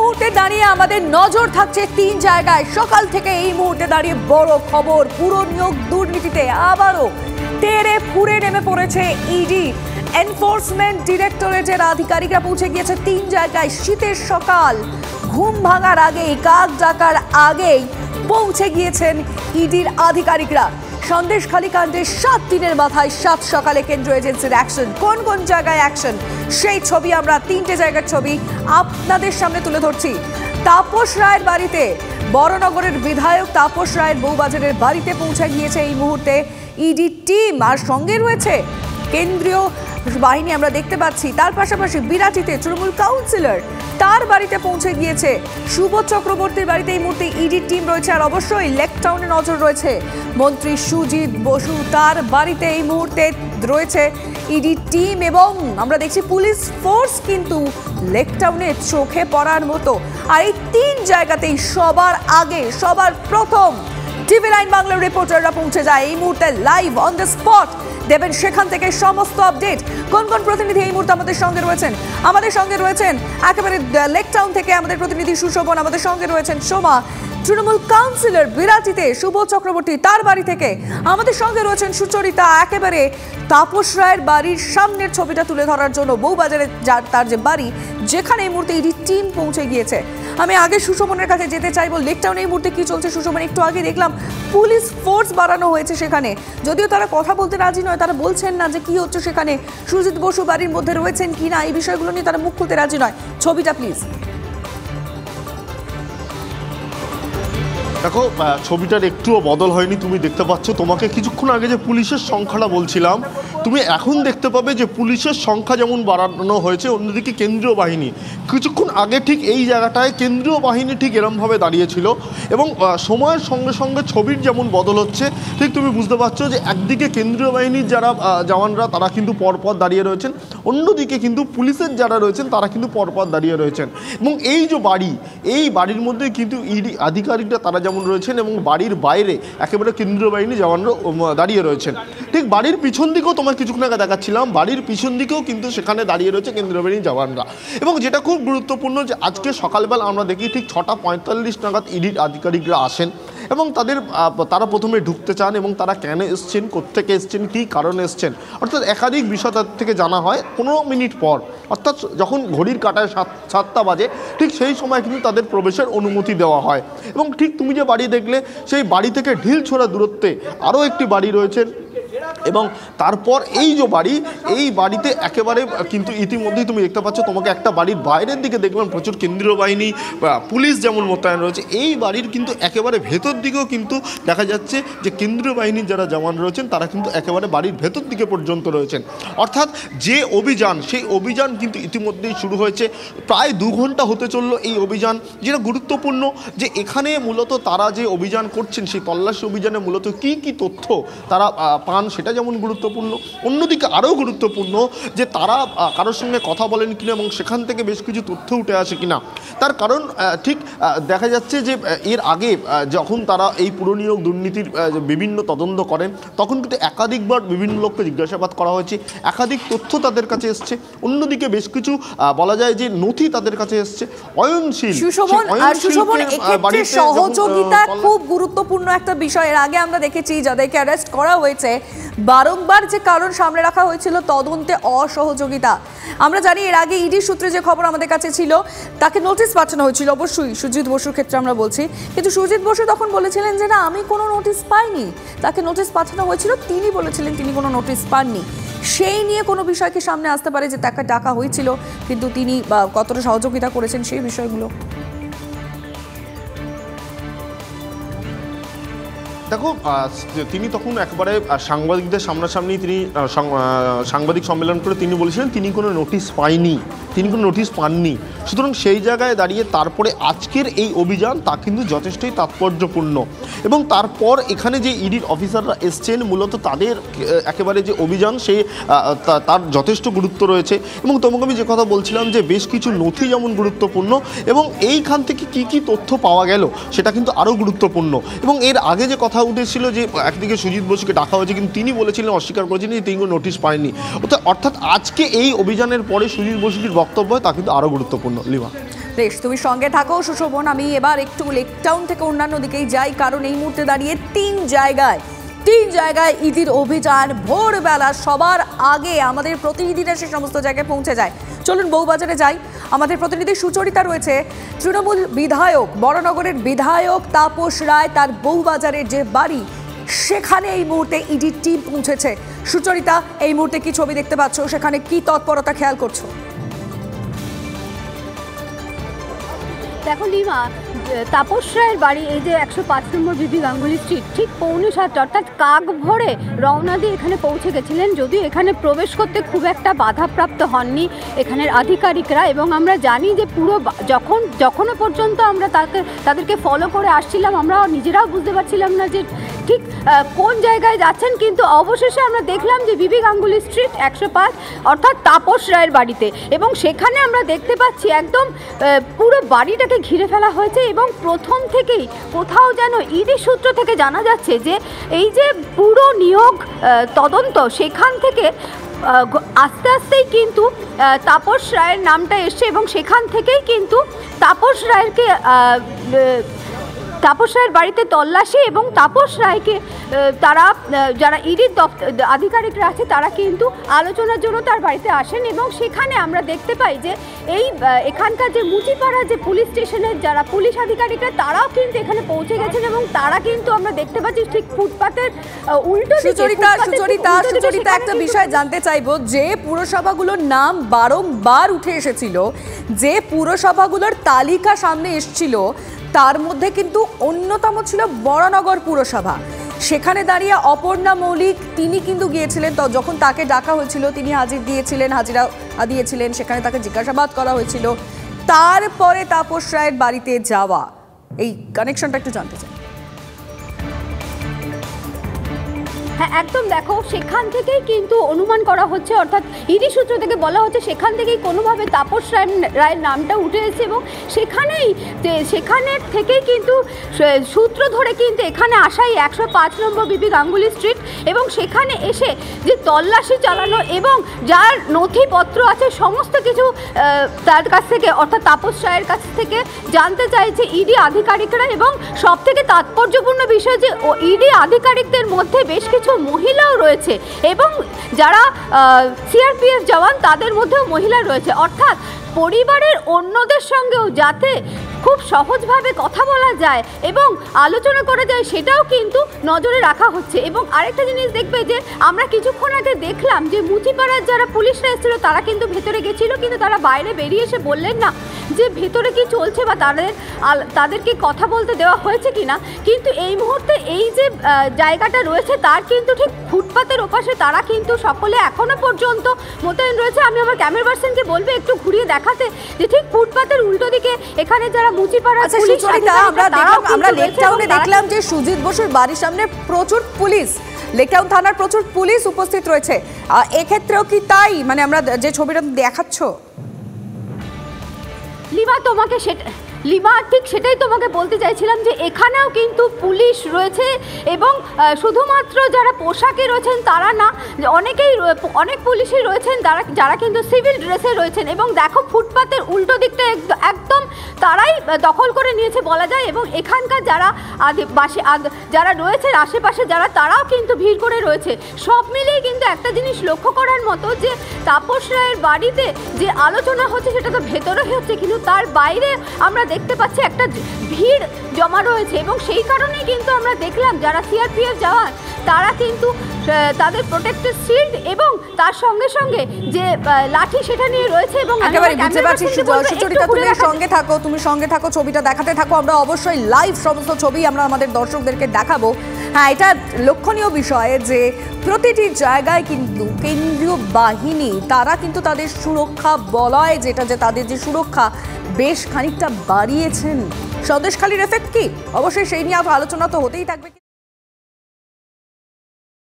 মুহূর্তে দাঁড়িয়ে আমাদের নজর থাকছে তিন জায়গায়। সকাল থেকে এই মুহূর্তে দাঁড়িয়ে বড় খবর, পুরো নিয়োগ দুর্নীতিতে আবারও তেড়ে ফুঁড়ে নেমে পড়েছে ইডি। এনফোর্সমেন্ট ডিরেক্টরেটের আধিকারিকরা পৌঁছে গিয়েছে তিন জায়গায়। শীতের সকাল, ঘুম ভাঙার আগেই, কাক ডাকার আগেই পৌঁছে গিয়েছেন ইডির আধিকারিকরা। সন্দেশখালী কাণ্ডে 7 দিনের মাথায় 7 সকালে কেন্দ্রীয় এজেন্সির অ্যাকশন। কোন কোন জায়গায় অ্যাকশন, সেই ছবি আমরা 3টে জায়গার ছবি আপনাদের সামনে তুলে ধরছি। তাপস রায়ের বাড়িতে, বড়নগরের বিধায়ক তাপস রায়ের বউবাজারের বাড়িতে পৌঁছে গিয়েছে এই মুহূর্তে ইডি টিম, আর সঙ্গে রয়েছে কেন্দ্রীয় বাহিনী আমরা দেখতে পাচ্ছি। তার পাশাপাশি বিরাটিতে তৃণমূল কাউন্সিলর, তার বাড়িতে পৌঁছে গিয়েছে সুবোধ চক্রবর্তীর বাড়িতে এই মুহূর্তে ইডি টিম রয়েছে। আর অবশ্যই লেক টাউনে নজর রয়েছে মন্ত্রী সুজিত বসু, তার বাড়িতে এই মুহূর্তে রয়েছে ইডি টিম। এবং আমরা দেখছি পুলিশ ফোর্স কিন্তু লেক টাউনে চোখে পড়ার মতো। আর এই তিন জায়গাতেই সবার আগে, সবার প্রথম টিভি9 বাংলার রিপোর্টাররা পৌঁছে যায় এই মুহূর্তে লাইভ অন দ্য স্পট। দেবেন সেখান থেকে সমস্ত আপডেট। কোন কোন প্রতিনিধি এই মুহূর্তে আমাদের সঙ্গে রয়েছেন? আমাদের সঙ্গে রয়েছেন একেবারে লেক টাউন থেকে আমাদের প্রতিনিধি সুশোভন, আমাদের সঙ্গে রয়েছেন সোমা, তৃণমূল কাউন্সিলর বিরাটিতে সুবোধ চক্রবর্তী, তার বাড়ি থেকে আমাদের সঙ্গে রয়েছেন সুচরিতা, একেবারে তাপস রায়ের বাড়ির সামনের ছবিটা তুলে ধরার জন্য বউবাজারে তার যে বাড়ি, যেখানে এই মুহূর্তে ইডি টিম পৌঁছে গিয়েছে। আমি আগে সুশোভনের কাছে যেতে চাইবো, লেক টাউনে এই মুহূর্তে কি চলছে সুশোভন? একটু আগে দেখলাম পুলিশ ফোর্স বাড়ানো হয়েছে সেখানে, যদিও তারা কথা বলতে রাজি নয়, তারা বলছেন না যে কি হচ্ছে সেখানে, সুজিত বসু বাড়ির মধ্যে রয়েছেন কি না, এই বিষয়গুলো নিয়ে তারা মুখ খুলতে রাজি নয়। ছবিটা প্লিজ। দেখো, ছবিটার একটুও বদল হয়নি, তুমি দেখতে পাচ্ছ। তোমাকে কিছুক্ষণ আগে যে পুলিশের সংখ্যাটা বলছিলাম, তুমি এখন দেখতে পাবে যে পুলিশের সংখ্যা যেমন বাড়ানো হয়েছে, অন্যদিকে কেন্দ্রীয় বাহিনী কিছুক্ষণ আগে ঠিক এই জায়গাটায় কেন্দ্রীয় বাহিনী ঠিক এরমভাবে দাঁড়িয়েছিল। এবং সময়ের সঙ্গে সঙ্গে ছবির যেমন বদল হচ্ছে, ঠিক তুমি বুঝতে পারছো যে একদিকে কেন্দ্রীয় বাহিনীর যারা জওয়ানরা তারা কিন্তু পরপর দাঁড়িয়ে রয়েছেন, অন্যদিকে কিন্তু পুলিশের যারা রয়েছেন তারা কিন্তু পরপর দাঁড়িয়ে রয়েছেন। এবং এই যে বাড়ি, এই বাড়ির মধ্যে কিন্তু ইডি আধিকারিকরা তারা যেমন রয়েছেন, এবং বাড়ির বাইরে একেবারে কেন্দ্রীয় বাহিনী জওয়ানরা দাঁড়িয়ে রয়েছেন। ঠিক বাড়ির পিছন দিকেও তোমার কিছুক্ষণ আগে দেখাচ্ছিলাম, বাড়ির পিছন দিকেও কিন্তু সেখানে দাঁড়িয়ে রয়েছে কেন্দ্রীয় বাহিনীর জওয়ানরা। এবং যেটা খুব গুরুত্বপূর্ণ যে আজকে সকালবেলা আমরা দেখি ঠিক 6:45 নাগাদ ইডির আধিকারিকরা আসেন এবং তারা প্রথমে ঢুকতে চান এবং তারা কেন এসছেন, কোত্থেকে এসছেন, কী কারণে এসছেন, অর্থাৎ একাধিক বিষয় তার থেকে জানা হয় 15 মিনিট পর, অর্থাৎ যখন ঘড়ির কাঁটায় 7টা বাজে ঠিক সেই সময় কিন্তু তাদের প্রবেশের অনুমতি দেওয়া হয়। এবং ঠিক তুমি যে বাড়ি দেখলে, সেই বাড়ি থেকে ঢিল ছোড়া দূরত্বে আরও একটি বাড়ি রয়েছে। এবং তারপর এই যে বাড়ি, এই বাড়িতে একেবারে কিন্তু ইতিমধ্যেই তুমি দেখতে পাচ্ছ, তোমাকে একটা বাড়ির বাইরের দিকে দেখলাম প্রচুর কেন্দ্রীয় বাহিনী পুলিশ যেমন মোতায়েন রয়েছে, এই বাড়ির কিন্তু একেবারে ভেতর দিকেও কিন্তু দেখা যাচ্ছে যে কেন্দ্রীয় বাহিনীর যারা জওয়ান রয়েছেন তারা কিন্তু একেবারে বাড়ির ভেতর দিকে পর্যন্ত রয়েছেন। অর্থাৎ যে অভিযান, সেই অভিযান কিন্তু ইতিমধ্যেই শুরু হয়েছে। প্রায় 2 ঘন্টা হতে চললো এই অভিযান। যেটা গুরুত্বপূর্ণ যে এখানে মূলত তারা যে অভিযান করছেন, সেই তল্লাশি অভিযানে মূলত কী কী তথ্য তারা পান সেটা যেমন গুরুত্বপূর্ণ, অন্যদিকে আরও গুরুত্বপূর্ণ যে তারা কারোর সঙ্গে কথা বলেন কিনা এবং সেখান থেকে বেশ কিছু তথ্য উঠে আসে কিনা। তার কারণ ঠিক দেখা যাচ্ছে যে এর আগে যখন তারা এই পুরনিয়োগ দুর্নীতির বিভিন্ন তদন্ত করেন, তখন কিন্তু একাধিকবার বিভিন্ন লোককে জিজ্ঞাসাবাদ করা হয়েছে, একাধিক তথ্য তাদের কাছে এসছে, অন্যদিকে বেশ কিছু বলা যায় যে নথি তাদের কাছে এসছে। অয়নশীল সহযোগিতা খুব গুরুত্বপূর্ণ একটা বিষয়। এর আগে আমরা দেখেছি যাদেরকে অ্যারেস্ট করা হয়েছে, বারংবার যে কারণ সামনে রাখা হয়েছিল তদন্তে অসহযোগিতা। আমরা জানি এর আগে ইডি সূত্রে যে খবর আমাদের কাছে ছিল, তাকে নোটিশ পাঠানো হয়েছিল, অবশ্যই সুজিত বসুর ক্ষেত্রে আমরা বলছি, কিন্তু সুজিত বসু তখন বলেছিলেন যে না, আমি কোনো নোটিশ পাইনি। তাকে নোটিশ পাঠানো হয়েছিল, তিনি বলেছিলেন তিনি কোনো নোটিশ পাননি। সেই নিয়ে কোনো বিষয় কি সামনে আসতে পারে যে তাকে ডাকা হয়েছিল, কিন্তু তিনি কতটা সহযোগিতা করেছেন সেই বিষয়গুলো? দেখো, তিনি তখন একবারে সাংবাদিকদের সামনাসামনি তিনি সাংবাদিক সম্মেলন করে তিনি বলেছিলেন তিনি কোনো নোটিশ পাইনি, তিনি কোনো নোটিশ পাননি। সুতরাং সেই জায়গায় দাঁড়িয়ে তারপরে আজকের এই অভিযান তা কিন্তু যথেষ্টই তাৎপর্যপূর্ণ। এবং তারপর এখানে যে ইডির অফিসাররা এসছেন, মূলত তাদের একেবারে যে অভিযান তার যথেষ্ট গুরুত্ব রয়েছে। এবং তোমাকে আমি যে কথা বলছিলাম যে বেশ কিছু নথি যেমন গুরুত্বপূর্ণ, এবং এইখান থেকে কি কি তথ্য পাওয়া গেল সেটা কিন্তু আরও গুরুত্বপূর্ণ। এবং এর আগে যে কথা কথা উঠেছিল যে একদিকে সুজিত বসুকে ডাকা হয়েছে, কিন্তু তিনি বলেছিলেন, অস্বীকার করেছেন যে তিনি কোনো নোটিশ পায়নি। অর্থাৎ আজকে এই অভিযানের পরে সুজিত বসুটির বক্তব্য তা কিন্তু আরও গুরুত্বপূর্ণ। লিমা, বেশ, তুমি সঙ্গে থাকো সুশোভন। আমি এবার একটু লেকটাউন থেকে অন্যান্য দিকেই যাই, কারণ এই মুহূর্তে দাঁড়িয়ে তিন জায়গায় ইডির অভিযান। ভোরবেলা সবার আগে আমাদের প্রতিনিধিরা সে সমস্ত জায়গায় পৌঁছে যায়। চলুন বউবাজারে যাই। আমাদের প্রতিনিধি সুচরিতা রয়েছে। তৃণমূল বিধায়ক, বড়নগরের বিধায়ক তাপস রায়, তার বউবাজারের যে বাড়ি, সেখানে এই মুহূর্তে ইডির টিম পৌঁছেছে। সুচরিতা, এই মুহূর্তে কি ছবি দেখতে পাচ্ছ, সেখানে কি তৎপরতা খেয়াল করছো? দেখো লিমা, তাপস রায়ের বাড়ি এই যে 105 নম্বর বিবি গাঙ্গুলি স্ট্রিট, ঠিক 6:45 অর্থাৎ কাক ভোরে রওনা দিয়ে এখানে পৌঁছে গেছিলেন। যদিও এখানে প্রবেশ করতে খুব একটা বাধাপ্রাপ্ত হননি এখানের আধিকারিকরা, এবং আমরা জানি যে পুরো যখনও পর্যন্ত আমরা তাদেরকে ফলো করে আসছিলাম, আমরা নিজেরাও বুঝতে পারছিলাম না যে ঠিক কোন জায়গায় যাচ্ছেন, কিন্তু অবশেষে আমরা দেখলাম যে বিবি গাঙ্গুলি স্ট্রিট 105 অর্থাৎ তাপস রায়ের বাড়িতে, এবং সেখানে আমরা দেখতে পাচ্ছি একদম পুরো বাড়িটাকে ঘিরে ফেলা হয়েছে। এবং প্রথম থেকেই কোথাও যেন ইডি সূত্র থেকে জানা যাচ্ছে যে এই যে পুরো নিয়োগ তদন্ত, সেখান থেকে আস্তে আস্তেই কিন্তু তাপস রায়ের নামটা এসছে, এবং সেখান থেকেই কিন্তু তাপস রায়ের বাড়িতে তল্লাশি, এবং তাপস রায়কে তারা যারা ইডির আধিকারিকরা আছে তারা কিন্তু আলোচনার জন্য তার বাড়িতে আসেন। এবং সেখানে আমরা দেখতে পাই যে এখানকার যে মুচিপাড়া যে পুলিশ স্টেশনের যারা পুলিশ আধিকারিকরা, তারাও কিন্তু এখানে পৌঁছে গেছেন, এবং তারা কিন্তু আমরা দেখতে পাচ্ছি ঠিক ফুটপাতের উল্টো দিকে। সুচরিতা, একটা বিষয় জানতে চাইবো, যে পুরসভাগুলোর নাম বারংবার উঠে এসেছিল, যে পুরসভাগুলোর তালিকা সামনে এসেছিল, তার মধ্যে কিন্তু অন্যতম ছিল বড়নগর পুরসভা। সেখানে দাঁড়িয়ে অপর্ণা মৌলিক, তিনি কিন্তু গিয়েছিলেন, তো যখন তাকে ডাকা হয়েছিল তিনি হাজিরা দিয়েছিলেন, সেখানে তাকে জিজ্ঞাসাবাদ করা হয়েছিল। তারপরে তাপস রায়ের বাড়িতে যাওয়া, এই কানেকশনটা একটু জানতে চাই। হ্যাঁ, একদম। দেখো, সেখান থেকেই কিন্তু অনুমান করা হচ্ছে, অর্থাৎ ইডি সূত্র থেকে বলা হচ্ছে সেখান থেকেই কোনোভাবে তাপস রায়ের নামটা উঠে এসেছে, এবং সেখানের থেকেই কিন্তু সূত্র ধরে কিন্তু এখানে আসাই 105 নম্বর বিবি গাঙ্গুলি স্ট্রিট, এবং সেখানে এসে যে তল্লাশি চালানো এবং যার নথিপত্র আছে সমস্ত কিছু তার কাছ থেকে, অর্থাৎ তাপস রায়ের কাছ থেকে জানতে চাইছে ইডি আধিকারিকরা। এবং সব থেকে তাৎপর্যপূর্ণ বিষয় যে ইডি আধিকারিকদের মধ্যে বেশ কিছু মহিলাও রয়েছে, এবং যারা সিআরপিএফ জওয়ান তাদের মধ্যেও মহিলা রয়েছে, অর্থাৎ পরিবারের অন্যদের সঙ্গেও যাতে খুব সহজভাবে কথা বলা যায় এবং আলোচনা করা যায়, সেটাও কিন্তু নজরে রাখা হচ্ছে। এবং আরেকটা জিনিস দেখবে যে আমরা কিছুক্ষণ আগে দেখলাম যে মুচিপাড়ার যারা পুলিশরা এসেছিল তারা কিন্তু ভেতরে গেছিল, কিন্তু তারা বাইরে বেরিয়ে এসে বললেন না যে ভেতরে কি চলছে বা তাদেরকে কথা বলতে দেওয়া হয়েছে কিনা। কিন্তু এই মুহূর্তে এই যে জায়গাটা রয়েছে তার কিন্তু ঠিক ফুটপাতের ওপাশে তারা কিন্তু সকলে এখনো পর্যন্ত মোতায়েন রয়েছে। আমি আমার ক্যামেরা পার্সনকে বলবো একটু ঘুরিয়ে দেখাতে যে ঠিক ফুটপাতের উল্টো দিকে এখানে যারা মুচিপাড়া পুলিশ, আমরা লেকটাউনে দেখলাম যে সুজিত বসুর বাড়ির সামনে প্রচুর পুলিশ, লেকটাউন থানার প্রচুর পুলিশ উপস্থিত রয়েছে। এক্ষেত্রেও কি তাই, মানে আমরা যে ছবিটা দেখাচ্ছ? লিমা, ঠিক সেটাই তোমাকে বলতে চাইছিলাম যে এখানেও কিন্তু পুলিশ রয়েছে, এবং শুধুমাত্র যারা পোশাকে রয়েছেন তারা না, অনেক পুলিশই রয়েছেন যারা কিন্তু সিভিল ড্রেসে রয়েছেন। এবং দেখো, ফুটপাতের উল্টো দিকটা একদম তারাই দখল করে নিয়েছে বলা যায়, এবং এখানকার যারা রয়েছে আশেপাশে তারাও কিন্তু ভিড় করে রয়েছে। সব মিলিয়ে কিন্তু একটা জিনিস লক্ষ্য করার মতো যে তাপস রায়ের বাড়িতে যে আলোচনা হচ্ছে সেটা তো ভেতরে হচ্ছে, কিন্তু তার বাইরে আমরা দেখতে পাচ্ছি একটা ভিড় জমা রয়েছে, এবং সেই কারণেই কিন্তু আমরা দেখলাম যারা সিআরপিএফ জওয়ান তারা কিন্তু তাদের প্রোটেক্টিভ শিল্ড এবং তার সঙ্গে সঙ্গে যে লাঠি সেটা নিয়ে রয়েছে। এবং একেবারে বুঝতে পারছি সুচরিতা, তুমি সঙ্গে থাকো, ছবিটা দেখাতে থাকো। আমরা অবশ্যই লাইভ সমস্ত ছবি আমরা আমাদের দর্শকদেরকে দেখাবো। হ্যাঁ, এটা লক্ষণীয় বিষয় যে প্রতিটি জায়গায় কিন্তু কেন্দ্রীয় বাহিনী তারা কিন্তু তাদের সুরক্ষা বলয়, যেটা যে তাদের যে সুরক্ষা বেশ খানিকটা বাড়িয়েছেন। সন্দেশখালির এফেক্ট কি, অবশ্যই সেই নিয়ে আলোচনা তো হতেই থাকবে।